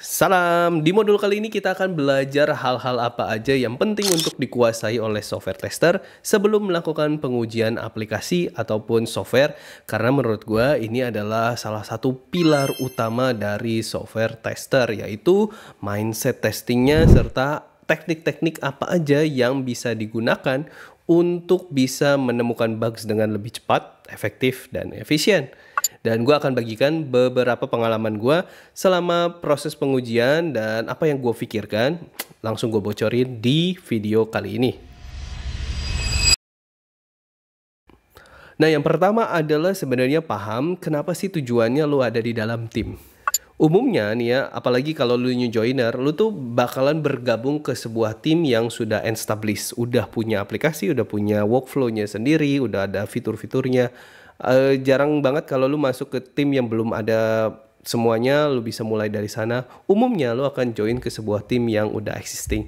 Salam, di modul kali ini kita akan belajar hal-hal apa aja yang penting untuk dikuasai oleh software tester sebelum melakukan pengujian aplikasi ataupun software. Karena menurut gue ini adalah salah satu pilar utama dari software tester, yaitu mindset testingnya serta teknik-teknik apa aja yang bisa digunakan untuk bisa menemukan bugs dengan lebih cepat, efektif, dan efisien. Dan gue akan bagikan beberapa pengalaman gue selama proses pengujian dan apa yang gue pikirkan. Langsung gue bocorin di video kali ini. Nah, yang pertama adalah sebenarnya paham kenapa sih tujuannya lo ada di dalam tim. Umumnya nih ya, apalagi kalau lu new joiner, lu tuh bakalan bergabung ke sebuah tim yang sudah established, udah punya aplikasi, udah punya workflow-nya sendiri, udah ada fitur-fiturnya. Jarang banget kalau lu masuk ke tim yang belum ada semuanya, lu bisa mulai dari sana. Umumnya lu akan join ke sebuah tim yang udah existing.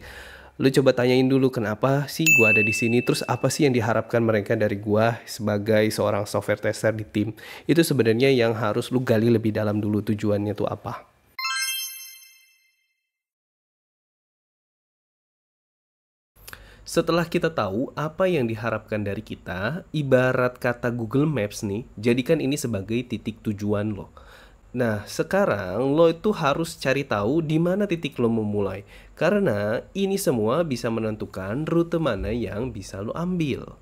Lu coba tanyain dulu kenapa sih gua ada di sini, terus apa sih yang diharapkan mereka dari gua sebagai seorang software tester di tim. Itu sebenarnya yang harus lu gali lebih dalam dulu, tujuannya tuh apa. Setelah kita tahu apa yang diharapkan dari kita, ibarat kata Google Maps nih, jadikan ini sebagai titik tujuan lo. Nah, sekarang lo itu harus cari tahu di mana titik lo memulai. Karena ini semua bisa menentukan rute mana yang bisa lo ambil.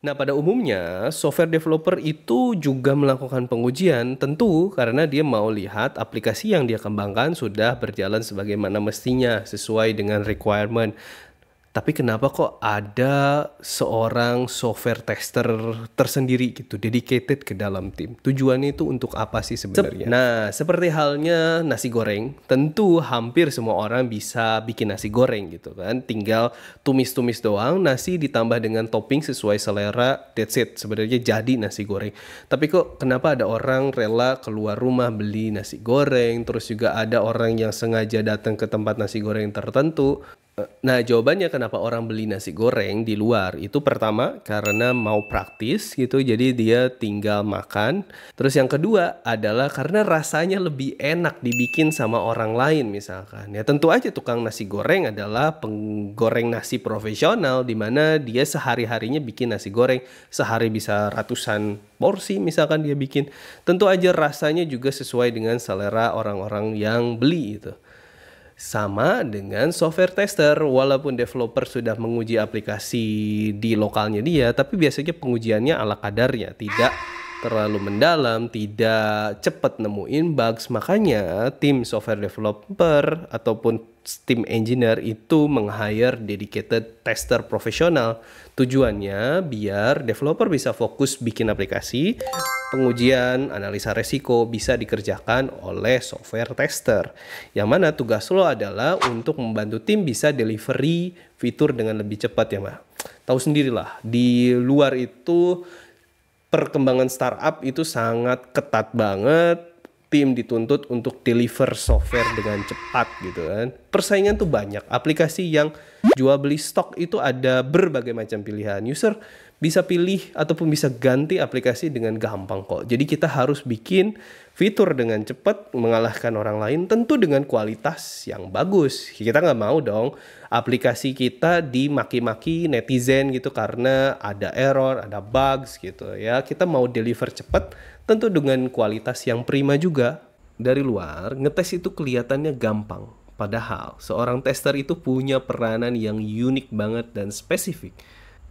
Nah, pada umumnya software developer itu juga melakukan pengujian, tentu karena dia mau lihat aplikasi yang dia kembangkan sudah berjalan sebagaimana mestinya sesuai dengan requirement. Tapi kenapa kok ada seorang software tester tersendiri gitu, dedicated ke dalam tim? Tujuannya itu untuk apa sih sebenarnya? Nah, seperti halnya nasi goreng, tentu hampir semua orang bisa bikin nasi goreng gitu kan. Tinggal tumis-tumis doang, nasi ditambah dengan topping sesuai selera, that's it. Sebenarnya jadi nasi goreng. Tapi kok kenapa ada orang rela keluar rumah beli nasi goreng, terus juga ada orang yang sengaja datang ke tempat nasi goreng tertentu. Nah, jawabannya kenapa orang beli nasi goreng di luar itu pertama karena mau praktis gitu, jadi dia tinggal makan. Terus yang kedua adalah karena rasanya lebih enak dibikin sama orang lain misalkan. Ya tentu aja tukang nasi goreng adalah penggoreng nasi profesional di mana dia sehari-harinya bikin nasi goreng, sehari bisa ratusan porsi misalkan dia bikin. Tentu aja rasanya juga sesuai dengan selera orang-orang yang beli itu. Sama dengan software tester, walaupun developer sudah menguji aplikasi di lokalnya dia, tapi biasanya pengujiannya ala kadarnya, tidak terlalu mendalam, tidak cepat nemuin bugs. Makanya tim software developer ataupun tim engineer itu meng-hire dedicated tester profesional. Tujuannya biar developer bisa fokus bikin aplikasi, pengujian, analisa resiko bisa dikerjakan oleh software tester. Yang mana tugas lo adalah untuk membantu tim bisa delivery fitur dengan lebih cepat ya Mbak. Tahu sendirilah, di luar itu perkembangan startup itu sangat ketat banget. Tim dituntut untuk deliver software dengan cepat gitu kan. Persaingan tuh banyak. Aplikasi yang jual beli stok itu ada berbagai macam pilihan. User bisa pilih ataupun bisa ganti aplikasi dengan gampang kok. Jadi kita harus bikin fitur dengan cepat mengalahkan orang lain, tentu dengan kualitas yang bagus. Kita nggak mau dong aplikasi kita dimaki-maki netizen gitu karena ada error, ada bugs gitu ya. Kita mau deliver cepat, tentu dengan kualitas yang prima juga. Dari luar, ngetes itu kelihatannya gampang. Padahal seorang tester itu punya peranan yang unik banget dan spesifik.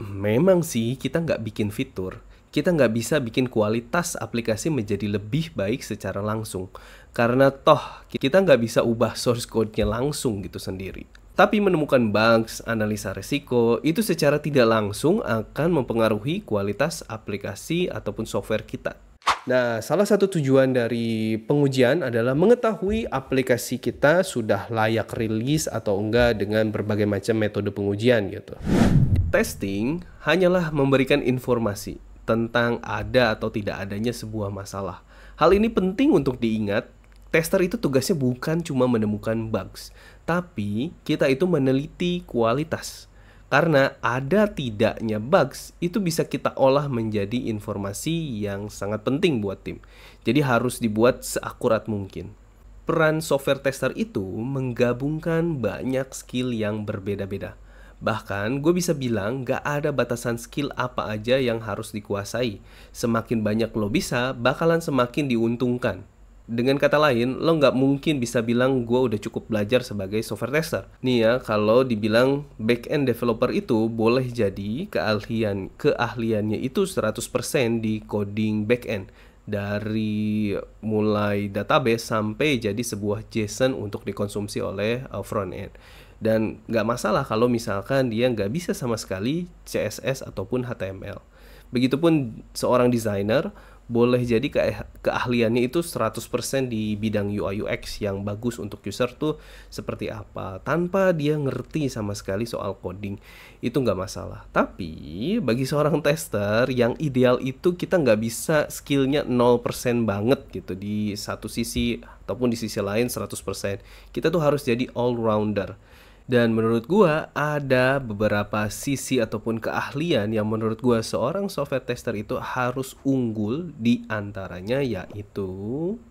Memang sih kita nggak bikin fitur, kita nggak bisa bikin kualitas aplikasi menjadi lebih baik secara langsung. Karena toh kita nggak bisa ubah source code-nya langsung gitu sendiri. Tapi menemukan bugs, analisa resiko, itu secara tidak langsung akan mempengaruhi kualitas aplikasi ataupun software kita. Nah, salah satu tujuan dari pengujian adalah mengetahui aplikasi kita sudah layak rilis atau enggak dengan berbagai macam metode pengujian gitu. Testing hanyalah memberikan informasi tentang ada atau tidak adanya sebuah masalah. Hal ini penting untuk diingat. Tester itu tugasnya bukan cuma menemukan bugs, tapi kita itu meneliti kualitas. Karena ada tidaknya bugs, itu bisa kita olah menjadi informasi yang sangat penting buat tim. Jadi harus dibuat seakurat mungkin. Peran software tester itu menggabungkan banyak skill yang berbeda-beda. Bahkan gue bisa bilang gak ada batasan skill apa aja yang harus dikuasai. Semakin banyak lo bisa, bakalan semakin diuntungkan. Dengan kata lain, lo nggak mungkin bisa bilang gue udah cukup belajar sebagai software tester. Nih ya, kalau dibilang back-end developer itu boleh jadi keahliannya itu 100% di coding back-end. Dari mulai database sampai jadi sebuah JSON untuk dikonsumsi oleh front-end. Dan nggak masalah kalau misalkan dia nggak bisa sama sekali CSS ataupun HTML. Begitupun seorang desainer boleh jadi keahliannya itu 100% di bidang UI UX yang bagus untuk user tuh seperti apa. Tanpa dia ngerti sama sekali soal coding, itu nggak masalah. Tapi bagi seorang tester yang ideal itu kita nggak bisa skillnya 0% banget gitu di satu sisi ataupun di sisi lain 100%. Kita tuh harus jadi all-rounder. Dan menurut gua ada beberapa sisi ataupun keahlian yang menurut gua seorang software tester itu harus unggul, di antaranya yaitu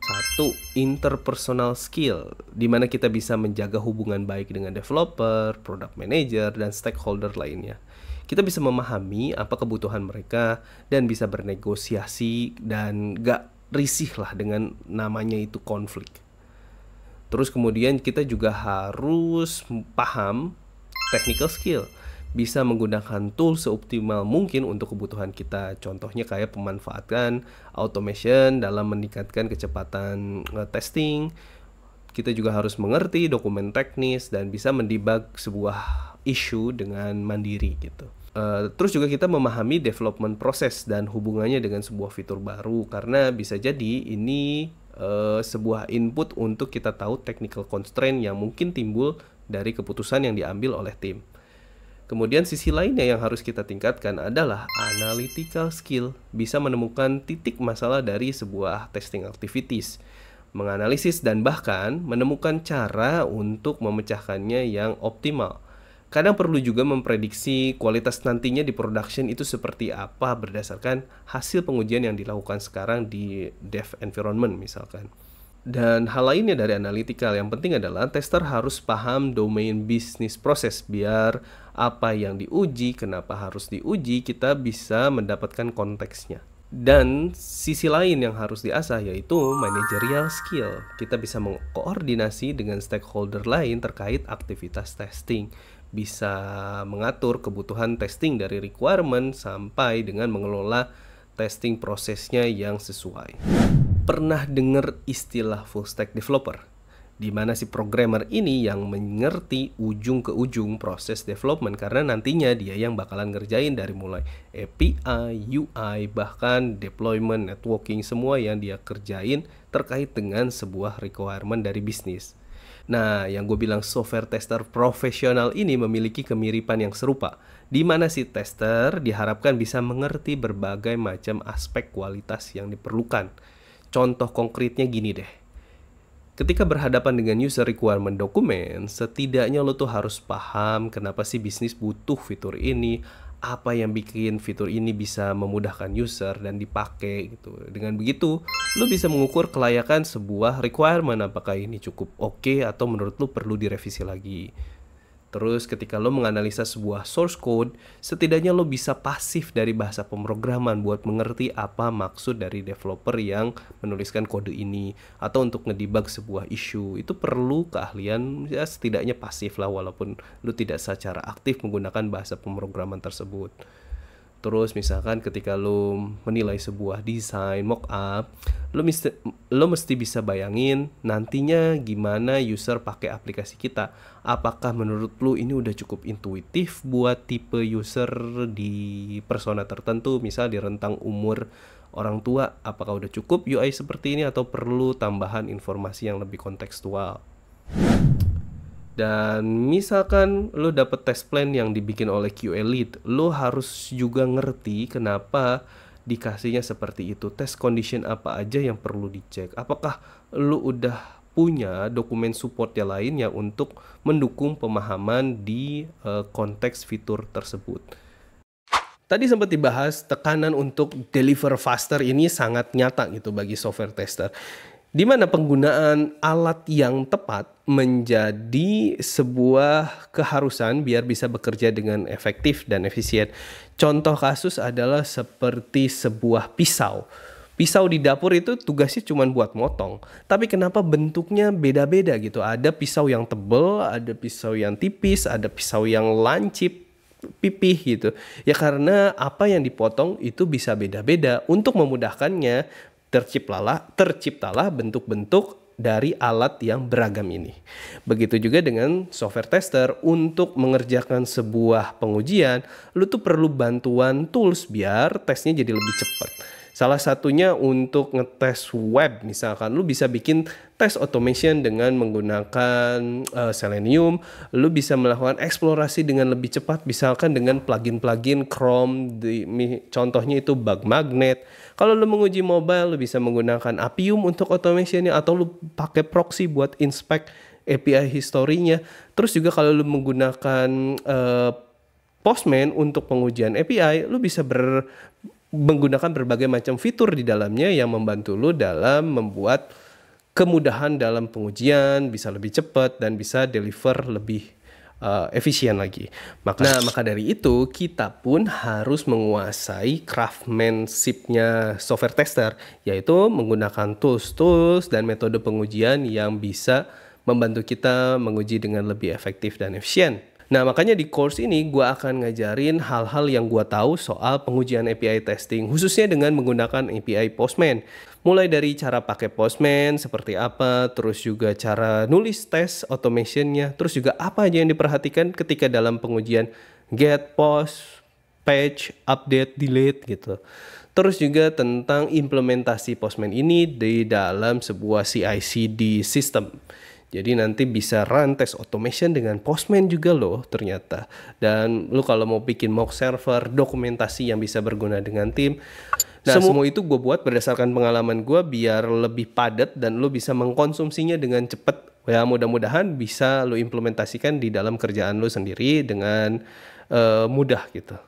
satu, interpersonal skill, di mana kita bisa menjaga hubungan baik dengan developer, product manager, dan stakeholder lainnya. Kita bisa memahami apa kebutuhan mereka dan bisa bernegosiasi dan gak risih lah dengan namanya itu konflik. Terus kemudian kita juga harus paham technical skill, bisa menggunakan tool seoptimal mungkin untuk kebutuhan kita. Contohnya kayak pemanfaatan automation dalam meningkatkan kecepatan testing. Kita juga harus mengerti dokumen teknis dan bisa mendebug sebuah issue dengan mandiri gitu. Terus juga kita memahami development proses dan hubungannya dengan sebuah fitur baru, karena bisa jadi ini sebuah input untuk kita tahu technical constraint yang mungkin timbul dari keputusan yang diambil oleh tim. Kemudian sisi lainnya yang harus kita tingkatkan adalah analytical skill, bisa menemukan titik masalah dari sebuah testing activities, menganalisis dan bahkan menemukan cara untuk memecahkannya yang optimal. Kadang perlu juga memprediksi kualitas nantinya di production itu seperti apa berdasarkan hasil pengujian yang dilakukan sekarang di dev environment misalkan. Dan hal lainnya dari analytical yang penting adalah tester harus paham domain bisnis proses, biar apa yang diuji, kenapa harus diuji, kita bisa mendapatkan konteksnya. Dan sisi lain yang harus diasah yaitu managerial skill. Kita bisa mengkoordinasi dengan stakeholder lain terkait aktivitas testing, bisa mengatur kebutuhan testing dari requirement sampai dengan mengelola testing prosesnya yang sesuai. Pernah dengar istilah full stack developer? Di mana si programmer ini yang mengerti ujung ke ujung proses development, karena nantinya dia yang bakalan ngerjain dari mulai API, UI, bahkan deployment, networking, semua yang dia kerjain terkait dengan sebuah requirement dari bisnis. Nah, yang gue bilang software tester profesional ini memiliki kemiripan yang serupa, di mana si tester diharapkan bisa mengerti berbagai macam aspek kualitas yang diperlukan. Contoh konkretnya gini deh. Ketika berhadapan dengan user requirement dokumen, setidaknya lo tuh harus paham kenapa sih bisnis butuh fitur ini, apa yang bikin fitur ini bisa memudahkan user dan dipakai gitu. Dengan begitu, lo bisa mengukur kelayakan sebuah requirement, apakah ini cukup oke atau menurut lo perlu direvisi lagi. Terus ketika lo menganalisa sebuah source code, setidaknya lo bisa pasif dari bahasa pemrograman buat mengerti apa maksud dari developer yang menuliskan kode ini, atau untuk ngedebug sebuah issue. Itu perlu keahlian ya setidaknya pasif lah, walaupun lo tidak secara aktif menggunakan bahasa pemrograman tersebut. Terus misalkan ketika lo menilai sebuah desain mockup, lo mesti bisa bayangin nantinya gimana user pakai aplikasi kita. Apakah menurut lo ini udah cukup intuitif buat tipe user di persona tertentu, misal di rentang umur orang tua, apakah udah cukup UI seperti ini atau perlu tambahan informasi yang lebih kontekstual. Dan misalkan lo dapet test plan yang dibikin oleh QA lead, lo harus juga ngerti kenapa dikasihnya seperti itu. Test condition apa aja yang perlu dicek. Apakah lo udah punya dokumen support yang lainnya untuk mendukung pemahaman di konteks fitur tersebut. Tadi sempat dibahas tekanan untuk deliver faster ini sangat nyata gitu bagi software tester. Di mana penggunaan alat yang tepat menjadi sebuah keharusan biar bisa bekerja dengan efektif dan efisien. Contoh kasus adalah seperti sebuah pisau. Pisau di dapur itu tugasnya cuma buat motong, tapi kenapa bentuknya beda-beda gitu? Ada pisau yang tebel, ada pisau yang tipis, ada pisau yang lancip, pipih gitu. Ya karena apa yang dipotong itu bisa beda-beda. Untuk memudahkannya, terciptalah bentuk-bentuk dari alat yang beragam ini. Begitu juga dengan software tester. Untuk mengerjakan sebuah pengujian, lu tuh perlu bantuan tools biar tesnya jadi lebih cepat. Salah satunya untuk ngetes web, misalkan lu bisa bikin test automation dengan menggunakan Selenium. Lu bisa melakukan eksplorasi dengan lebih cepat, misalkan dengan plugin-plugin Chrome, contohnya itu bug magnet. Kalau lu menguji mobile, lu bisa menggunakan Appium untuk automationnya, atau lu pakai proxy buat inspect API historinya. Terus juga kalau lu menggunakan Postman untuk pengujian API, lu bisa menggunakan berbagai macam fitur di dalamnya yang membantu lu dalam membuat kemudahan dalam pengujian, bisa lebih cepat dan bisa deliver lebih efisien lagi. Maka dari itu kita pun harus menguasai craftsmanship-nya software tester, yaitu menggunakan tools dan metode pengujian yang bisa membantu kita menguji dengan lebih efektif dan efisien. Nah, makanya di course ini gue akan ngajarin hal-hal yang gue tahu soal pengujian API testing, khususnya dengan menggunakan API Postman. Mulai dari cara pakai Postman seperti apa, terus juga cara nulis tes automationnya, terus juga apa aja yang diperhatikan ketika dalam pengujian get, post, patch, update, delete gitu. Terus juga tentang implementasi Postman ini di dalam sebuah CI/CD system. Jadi nanti bisa run test automation dengan Postman juga loh ternyata. Dan lu kalau mau bikin mock server, dokumentasi yang bisa berguna dengan tim. Nah, semua itu gue buat berdasarkan pengalaman gue biar lebih padat dan lu bisa mengkonsumsinya dengan cepat. Ya mudah-mudahan bisa lu implementasikan di dalam kerjaan lu sendiri dengan mudah gitu.